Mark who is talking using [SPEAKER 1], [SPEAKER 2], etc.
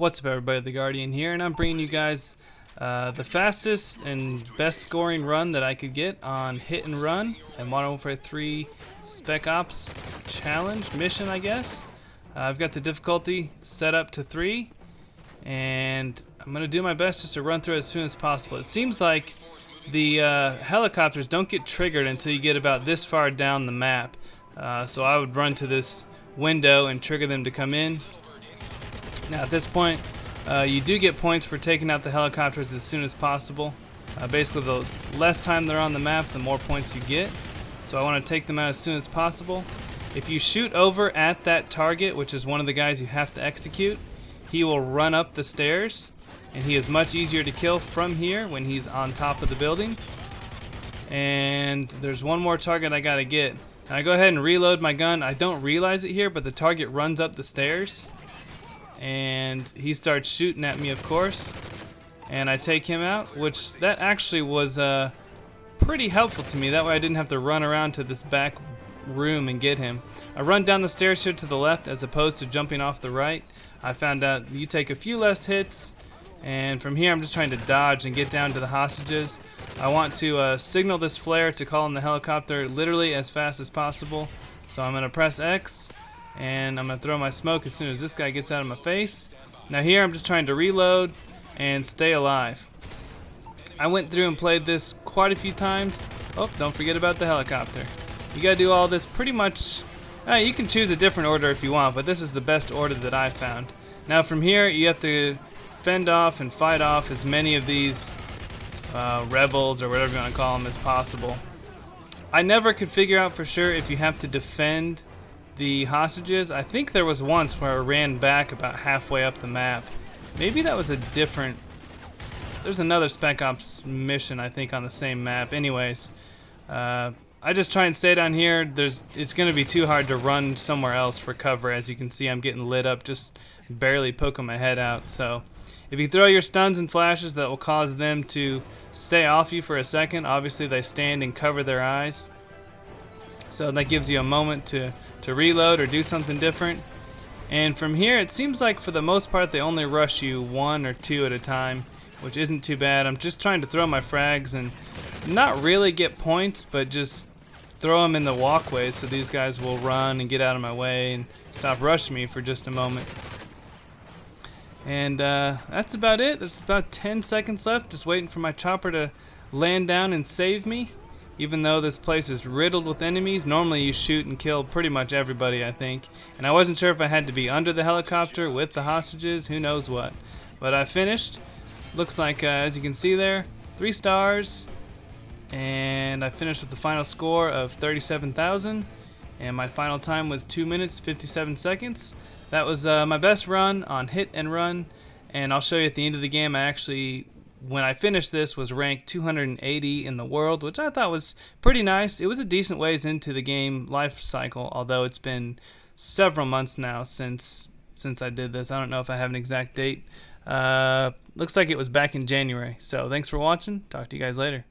[SPEAKER 1] What's up, everybody? The Guardian here, and I'm bringing you guys the fastest and best scoring run that I could get on hit and run and MW3 Spec Ops challenge mission, I guess. I've got the difficulty set up to 3, and I'm gonna do my best just to run through as soon as possible. It seems like the helicopters don't get triggered until you get about this far down the map, so I would run to this window and trigger them to come in. Now at this point, you do get points for taking out the helicopters as soon as possible. Basically, the less time they're on the map, the more points you get. So I want to take them out as soon as possible. If you shoot over at that target, which is one of the guys you have to execute, he will run up the stairs, and he is much easier to kill from here when he's on top of the building. And there's one more target I gotta get. And I go ahead and reload my gun. I don't realize it here, but the target runs up the stairs, and he starts shooting at me, of course, and I take him out, which that actually was pretty helpful to me. That way I didn't have to run around to this back room and get him. I run down the stairs here to the left as opposed to jumping off the right. I found out you take a few less hits, and from here I'm just trying to dodge and get down to the hostages. I want to signal this flare to call in the helicopter literally as fast as possible, so I'm going to press X, and I'm going to throw my smoke as soon as this guy gets out of my face. Now here I'm just trying to reload and stay alive. I went through and played this quite a few times. Oh, don't forget about the helicopter. You gotta do all this pretty much. You can choose a different order if you want, but this is the best order that I found. Now from here you have to fend off and fight off as many of these rebels or whatever you want to call them as possible. I never could figure out for sure if you have to defend the hostages. I think there was once where I ran back about halfway up the map. Maybe that was a different. There's another Spec Ops mission I think on the same map. Anyways, I just try and stay down here. It's going to be too hard to run somewhere else for cover. As you can see, I'm getting lit up, just barely poking my head out. So if you throw your stuns and flashes, that will cause them to stay off you for a second. Obviously they stand and cover their eyes, so that gives you a moment to reload or do something different. And from here it seems like for the most part they only rush you 1 or 2 at a time, which isn't too bad. I'm just trying to throw my frags and not really get points, but just throw them in the walkways so these guys will run and get out of my way and stop rushing me for just a moment. And that's about it. There's about 10 seconds left, just waiting for my chopper to land down and save me. Even though this place is riddled with enemies, normally you shoot and kill pretty much everybody, I think. And I wasn't sure if I had to be under the helicopter with the hostages, who knows what. But I finished. Looks like, as you can see there, 3 stars. And I finished with the final score of 37,000. And my final time was 2 minutes 57 seconds. That was my best run on hit and run. And I'll show you at the end of the game, I actually, when I finished this, was ranked 280 in the world, which I thought was pretty nice. It was a decent ways into the game life cycle, although it's been several months now since I did this. I don't know if I have an exact date. Looks like it was back in January. So thanks for watching. Talk to you guys later.